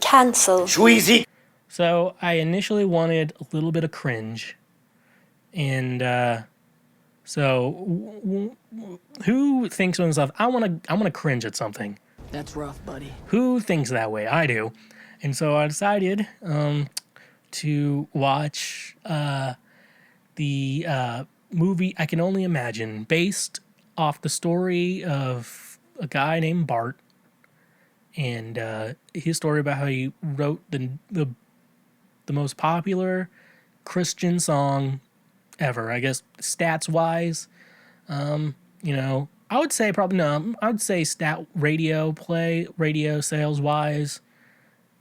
Cancel. Schweezy. So I initially wanted a little bit of cringe. And who thinks to themselves, I want to cringe at something? That's rough, buddy. Who thinks that way? I do. And so I decided to watch the movie I Can Only Imagine, based off the story of a guy named Bart, and his story about how he wrote the most popular Christian song ever, I guess, stats wise. I would say probably no. I would say radio sales wise,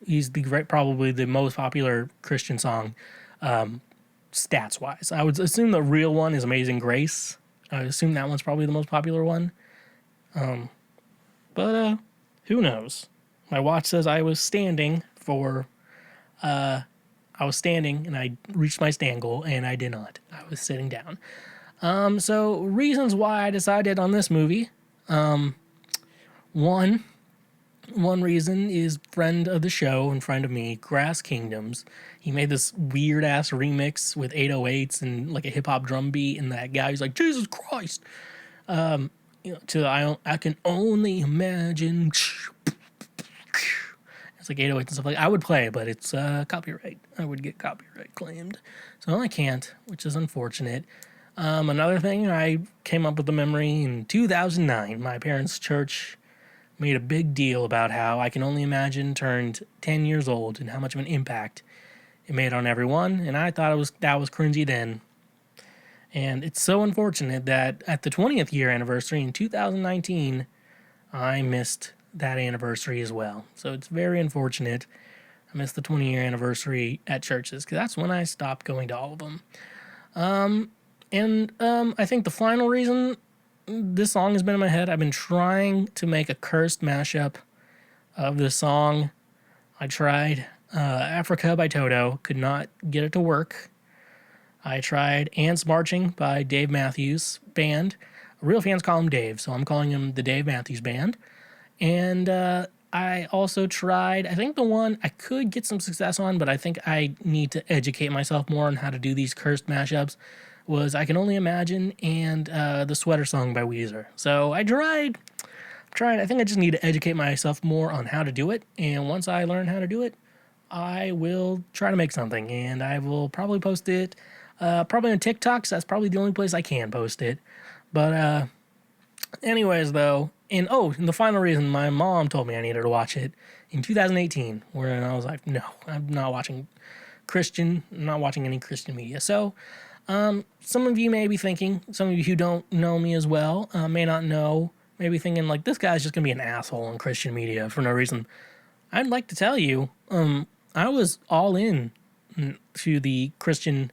he's probably the most popular Christian song, stats wise. I would assume the real one is Amazing Grace. I would assume that one's probably the most popular one. But who knows? My watch says I was standing and I reached my stand goal, and I did not. I was sitting down. So reasons why I decided on this movie. One reason is friend of the show and friend of me, Grass Kingdoms. He made this weird ass remix with 808s and like a hip hop drum beat, and that guy who's like, Jesus Christ. I Can Only Imagine. It's like 808s and stuff like. I would play, but it's copyright. I would get copyright claimed, so I can't, which is unfortunate. Another thing, I came up with a memory in 2009. My parents' church made a big deal about how I Can Only Imagine turned 10 years old and how much of an impact it made on everyone, and I thought that was cringy then. And it's so unfortunate that at the 20th year anniversary in 2019, I missed that anniversary as well. So it's very unfortunate. I missed the 20-year anniversary at churches, because that's when I stopped going to all of them. I think the final reason this song has been in my head, I've been trying to make a cursed mashup of this song. I tried Africa by Toto, could not get it to work. I tried Ants Marching by Dave Matthews Band. Real fans call him Dave, so I'm calling him the Dave Matthews Band. And I also tried, I think the one I could get some success on, but I think I need to educate myself more on how to do these cursed mashups, was I Can Only Imagine and the Sweater Song by Weezer. So I tried. I think I just need to educate myself more on how to do it. And once I learn how to do it, I will try to make something. And I will probably post it probably on TikTok, so that's probably the only place I can post it. But anyways, though, and the final reason, my mom told me I needed to watch it in 2018, where I was like, no, I'm not watching any Christian media. So some of you may be thinking, some of you who don't know me as well, may not know, may be thinking, like, this guy's just going to be an asshole on Christian media for no reason. I'd like to tell you, I was all in to the Christian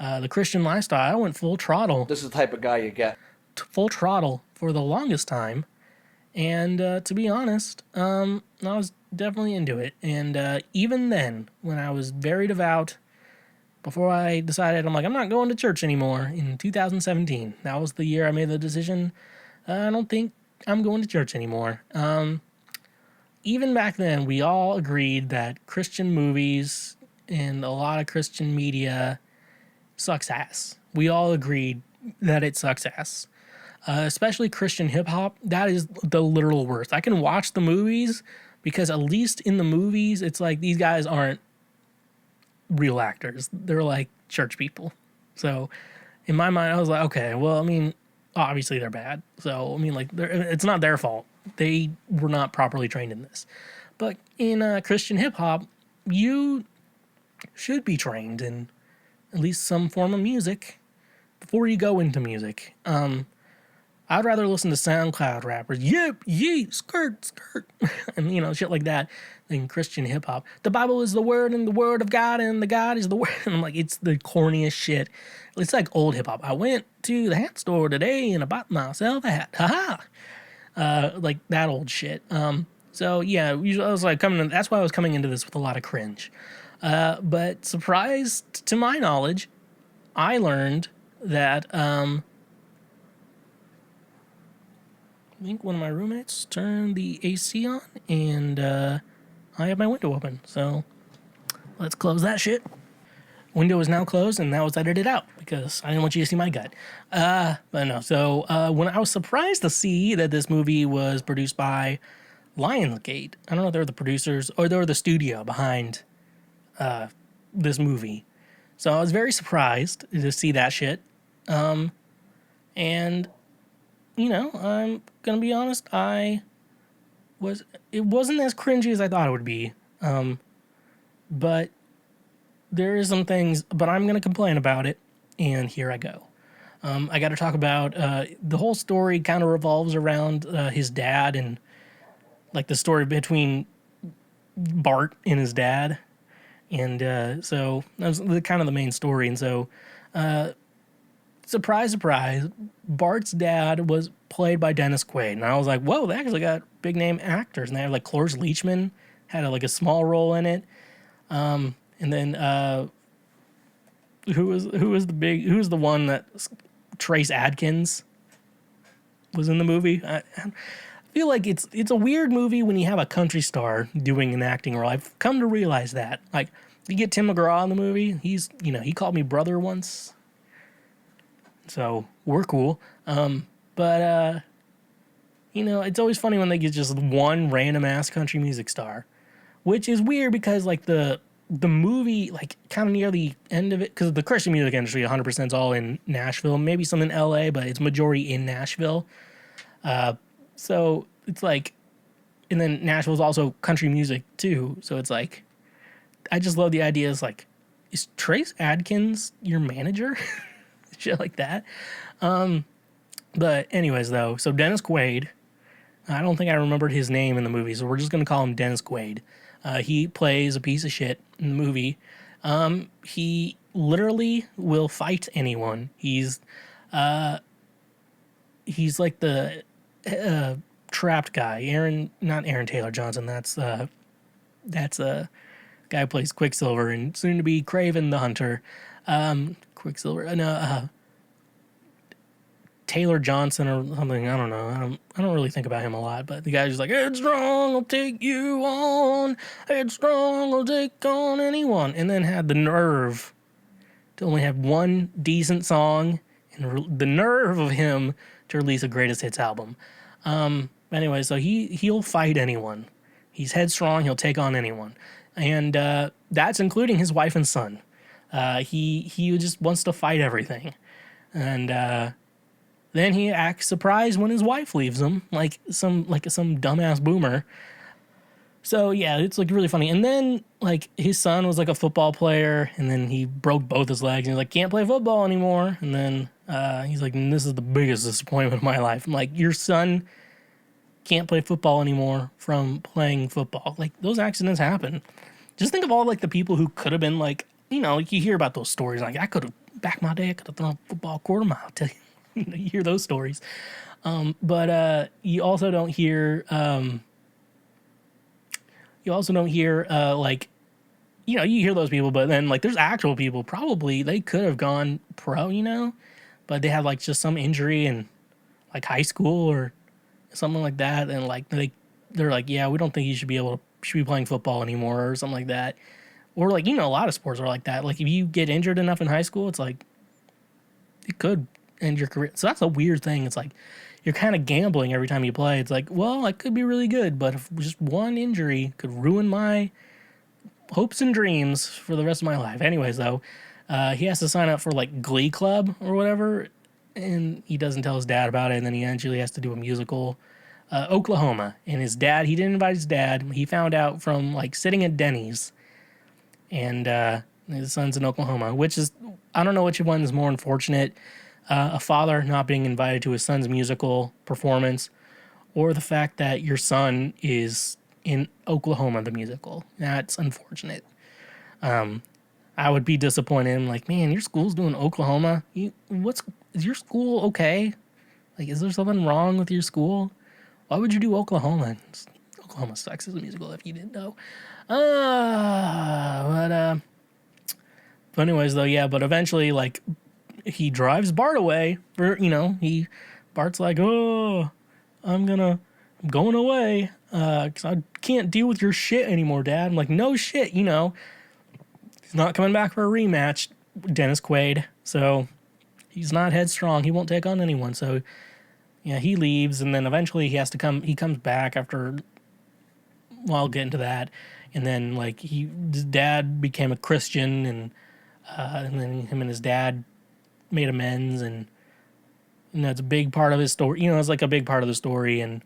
lifestyle. I went full throttle. This is the type of guy you get. Full throttle for the longest time. And to be honest, I was definitely into it. And even then, when I was very devout, before I decided, I'm not going to church anymore in 2017. That was the year I made the decision. I don't think I'm going to church anymore. Even back then, we all agreed that Christian movies and a lot of Christian media sucks ass. We all agreed that it sucks ass. Especially Christian hip-hop, that is the literal worst. I can watch the movies because at least in the movies, it's like these guys aren't real actors. They're like church people. So in my mind, I was like, okay, well, obviously they're bad. So, it's not their fault. They were not properly trained in this. But in Christian hip-hop, you should be trained in at least some form of music before you go into music. I'd rather listen to SoundCloud rappers, yip, yeet, skirt, and, shit like that, than Christian hip-hop. The Bible is the Word, and the Word of God, and the God is the Word. And I'm like, it's the corniest shit. It's like old hip-hop. I went to the hat store today, and I bought myself a hat. Ha-ha! Like that old shit. So, yeah, usually I was like that's why I was coming into this with a lot of cringe. But surprised to my knowledge, I learned that, I think one of my roommates turned the AC on, and I have my window open. So let's close that shit. Window is now closed, and that was edited out because I didn't want you to see my gut. But no. So when I was surprised to see that this movie was produced by Lionsgate, I don't know if they're the producers or they're the studio behind this movie. So I was very surprised to see that shit. And you know, I'm gonna be honest, it wasn't as cringy as I thought it would be. But there is some things, but I'm gonna complain about it, and here I go. I got to talk about the whole story kind of revolves around his dad and like the story between Bart and his dad. And so that was kind of the main story. And so, surprise, surprise, Bart's dad was played by Dennis Quaid. And I was like, whoa, they actually got big name actors. And they have like Cloris Leachman had like a small role in it. And then who was the one that Trace Adkins was in the movie? I feel like it's a weird movie when you have a country star doing an acting role. I've come to realize that. Like, you get Tim McGraw in the movie. He's, he called me brother once. So we're cool. But it's always funny when they get just one random ass country music star, which is weird because like the movie, like kind of near the end of it, because the Christian music industry 100% is all in Nashville, maybe some in LA, but it's majority in Nashville. So it's like, and then Nashville's also country music too. So it's like, I just love the idea. It's like, is Trace Adkins your manager? Shit like that. But anyways though, so Dennis Quaid, I don't think I remembered his name in the movie, so we're just going to call him Dennis Quaid. He plays a piece of shit in the movie. He literally will fight anyone. He's like the trapped guy. Not Aaron Taylor Johnson. That's a guy who plays Quicksilver and soon to be Kraven the Hunter. Quicksilver. Taylor Johnson or something. I don't know. I don't really think about him a lot, but the guy's just like, headstrong, I'll take you on. Headstrong, I'll take on anyone. And then had the nerve to only have one decent song and the nerve of him to release a greatest hits album. Anyway, so he'll fight anyone. He's headstrong. He'll take on anyone. And that's including his wife and son. He just wants to fight everything. And then he acts surprised when his wife leaves him, like some dumbass boomer. So yeah, it's like really funny. And then like his son was like a football player, and then he broke both his legs, and he's like, can't play football anymore. And then he's like, this is the biggest disappointment of my life. I'm like, your son can't play football anymore from playing football. Like, those accidents happen. Just think of all like the people who could have been like, like you hear about those stories. Like, I could have back my day, I could have thrown a football a quarter mile. Tell you. You hear those stories. But you also don't hear like, you hear those people, but then like there's actual people probably they could have gone pro, but they had like just some injury in like high school or something like that, and like they're like, yeah, we don't think you should be playing football anymore or something like that. Or like, a lot of sports are like that. Like if you get injured enough in high school, it's like it could end your career. So that's a weird thing. It's like you're kind of gambling every time you play. It's like, well, I could be really good, but if just one injury could ruin my hopes and dreams for the rest of my life. Anyways, though, he has to sign up for like Glee Club or whatever, and he doesn't tell his dad about it, and then he eventually has to do a musical, Oklahoma. And he didn't invite his dad. He found out from like sitting at Denny's, and his son's in Oklahoma, which is, I don't know which one is more unfortunate. A father not being invited to his son's musical performance, or the fact that your son is in Oklahoma, the musical. That's unfortunate. I would be disappointed. I'm like, man, your school's doing Oklahoma. Is your school okay? Like, is there something wrong with your school? Why would you do Oklahoma? Oklahoma sucks as a musical, if you didn't know. But anyways, though, yeah, but eventually, like, he drives Bart away for, Bart's like, oh, I'm going away. because I can't deal with your shit anymore, Dad. I'm like, no shit, you know. He's not coming back for a rematch, Dennis Quaid. So he's not headstrong. He won't take on anyone. So yeah, he leaves, and then eventually he has to come. He comes back after. Well, I'll get into that. And then like his dad became a Christian, and then him and his dad made amends, and you know it's a big part of his story. You know, it's like a big part of the story, and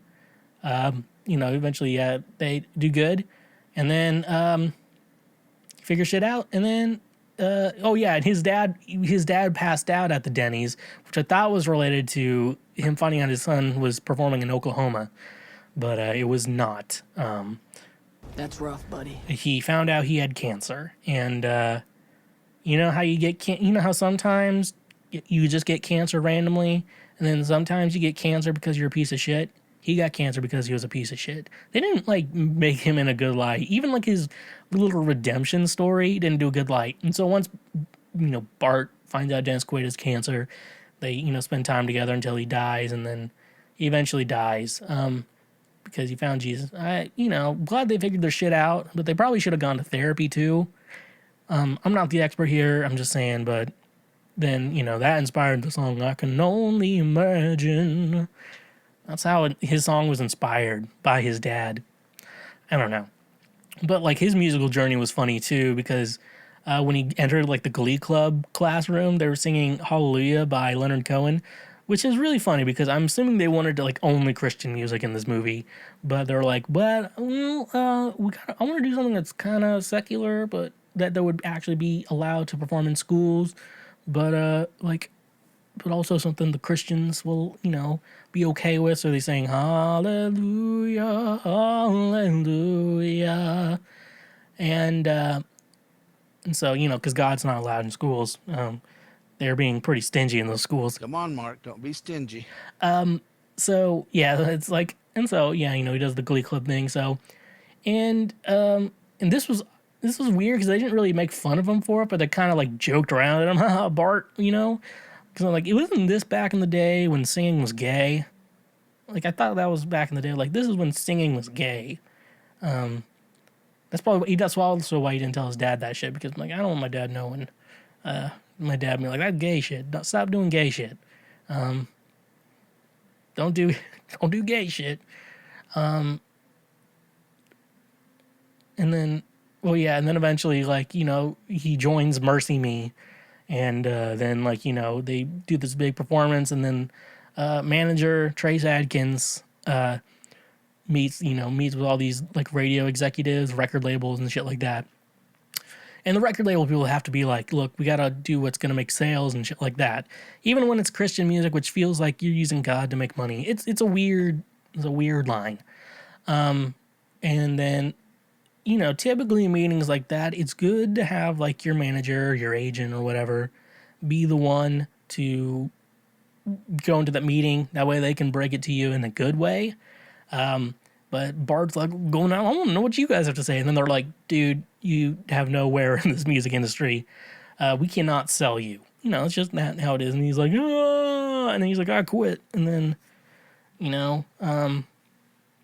you know eventually they do good, and then figure shit out, and then oh yeah, and his dad passed out at the Denny's, which I thought was related to him finding out his son was performing in Oklahoma, but it was not. That's rough, buddy. He found out he had cancer, and you know how you get you know how sometimes you just get cancer randomly, and then sometimes you get cancer because you're a piece of shit. He got cancer because he was a piece of shit. They didn't like make him in a good light. Even like his little redemption story didn't do a good light. And so once you know Bart finds out Dennis Quaid has cancer, they you know spend time together until he dies, and then he eventually dies because he found Jesus. You know, glad they figured their shit out, but they probably should have gone to therapy too. I'm not the expert here. I'm just saying, but then you know that inspired the song "I Can Only Imagine." That's how his song was inspired by his dad. I don't know. But like his musical journey was funny too because when he entered like the Glee Club classroom, they were singing Hallelujah by Leonard Cohen, which is really funny because I'm assuming they wanted to like only Christian music in this movie. But they're like, but I want to do something that's kind of secular, but that would actually be allowed to perform in schools. But but also something the Christians will, you know, be okay with. So they saying Hallelujah, Hallelujah, and so you know, because God's not allowed in schools, they're being pretty stingy in those schools. Come on, Mark, don't be stingy. So yeah, it's like, and so yeah, you know, he does the Glee Club thing. So, and this was weird because they didn't really make fun of him for it, but they kind of like joked around at him, haha, Bart, you know. Because I'm like, it wasn't this back in the day when singing was gay. Like, I thought that was back in the day. Like, this is when singing was gay. That's probably that's also why he didn't tell his dad that shit. Because, like, I don't want my dad knowing. My dad being like, that's gay shit. Don't, stop doing gay shit. Don't do gay shit. And then, well, yeah, and then eventually, like, you know, he joins MercyMe. And then, like, you know, they do this big performance, and then manager Trace Adkins meets with all these, like, radio executives, record labels, and shit like that. And the record label people have to be like, look, we got to do what's going to make sales and shit like that. Even when it's Christian music, which feels like you're using God to make money. It's a weird line. And then, you know, typically in meetings like that, it's good to have like your manager, your agent or whatever, be the one to go into that meeting. That way they can break it to you in a good way. But Bart's like going out, I want to know what you guys have to say. And then they're like, dude, you have nowhere in this music industry. We cannot sell you. You know, it's just not how it is. And he's like, oh, and then he's like, I quit. And then, you know,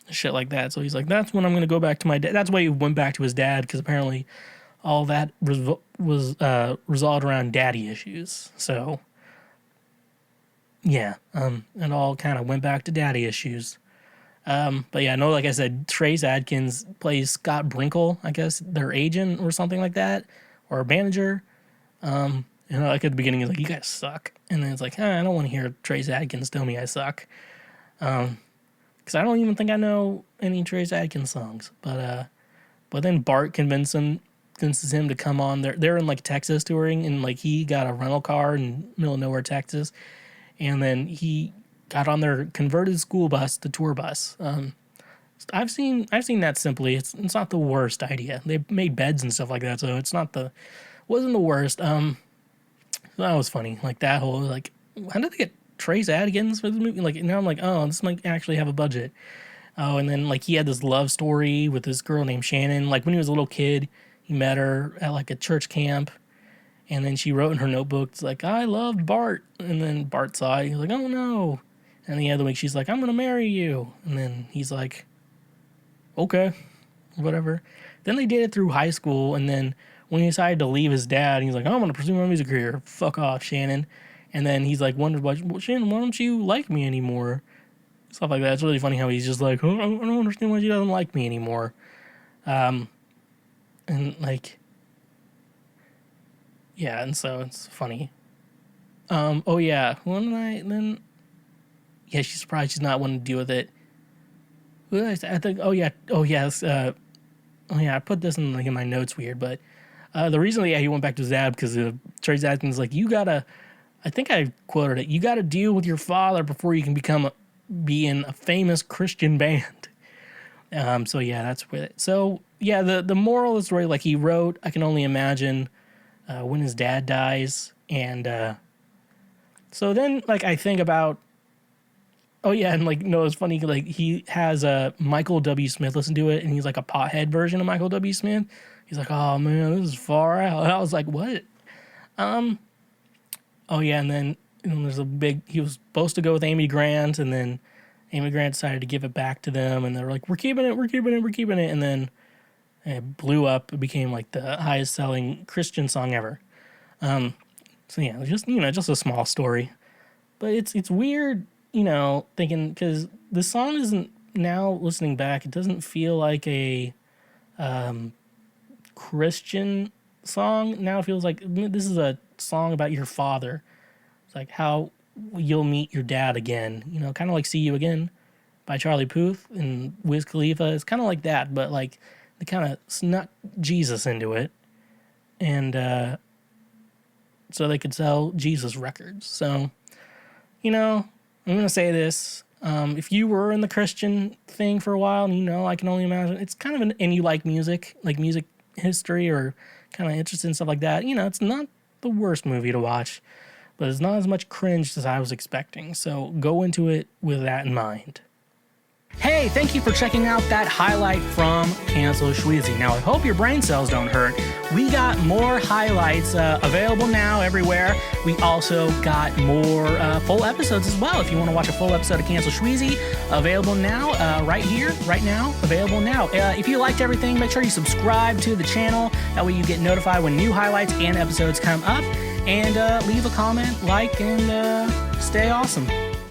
shit like that. So he's like, that's when I'm going to go back to my dad. That's why he went back to his dad, because apparently all that was resolved around daddy issues. So, yeah, it all kind of went back to daddy issues. But yeah, no, like I said, Trace Adkins plays Scott Brinkle, I guess, their agent or something like that, or a manager. And like at the beginning, he's like, you guys suck. And then it's like, I don't want to hear Trace Adkins tell me I suck. Because I don't even think I know any Trace Adkins songs. But then Bart convinces him to come on. They're in like Texas touring, and like he got a rental car in middle of nowhere, Texas, and then he got on their converted school bus, the tour bus. I've seen that Simply. It's not the worst idea. They made beds and stuff like that, so wasn't the worst. That was funny. Like that whole like, how did they get Trace Adkins for this movie? Like now I'm like, oh, this might actually have a budget. Oh, and then like he had this love story with this girl named Shannon. Like when he was a little kid, he met her at like a church camp, and then she wrote in her notebook, it's like, I loved Bart. And then Bart saw it. He's like, oh no. And the other week she's like, I'm gonna marry you. And then he's like, okay, whatever. Then they did it through high school, and then when he decided to leave his dad, he's like, I'm going to pursue my music career. Fuck off, Shannon. And then he's like, wonders, well, Shannon, why don't you like me anymore? Stuff like that. It's really funny how he's just like, oh, I don't understand why she doesn't like me anymore. And like, yeah, and so it's funny. Oh yeah, one night, then, yeah, she's surprised she's not wanting to deal with it. What did I say? I think, oh yes, I put this in like in my notes weird, but the reason that he went back to his dad because Tracy Adkins like, you gotta, I think I quoted it, you gotta deal with your father before you can be in a famous Christian band. So yeah, that's with it. So yeah, the moral of the story, like he wrote, I can only imagine when his dad dies, and so then like I think about, oh yeah, and like no, it's funny, like he has Michael W. Smith listen to it, and he's like a pothead version of Michael W. Smith. He's like, oh man, this is far out. And I was like, what? Oh yeah, and then there's he was supposed to go with Amy Grant, and then Amy Grant decided to give it back to them, and they're like, we're keeping it, and then it blew up. It became like the highest selling Christian song ever. So yeah, just just a small story, but it's weird, thinking because the song isn't, now listening back, it doesn't feel like a Christian song. Now it feels like this is a song about your father. It's like how you'll meet your dad again, kind of like See You Again by Charlie Puth and Wiz Khalifa. It's kind of like that, but like they kind of snuck Jesus into it, and so they could sell Jesus records. So, I'm going to say this. If you were in the Christian thing for a while, and I can only imagine, it's kind of and you like music history, or kind of interested in stuff like that, it's not the worst movie to watch, but it's not as much cringe as I was expecting. So go into it with that in mind. Hey, thank you for checking out that highlight from Cancel Schweezy. Now, I hope your brain cells don't hurt. We got more highlights available now everywhere. We also got more full episodes as well. If you want to watch a full episode of Cancel Schweezy, available now, right here, right now, available now. If you liked everything, make sure you subscribe to the channel. That way you get notified when new highlights and episodes come up. And leave a comment, like, and stay awesome.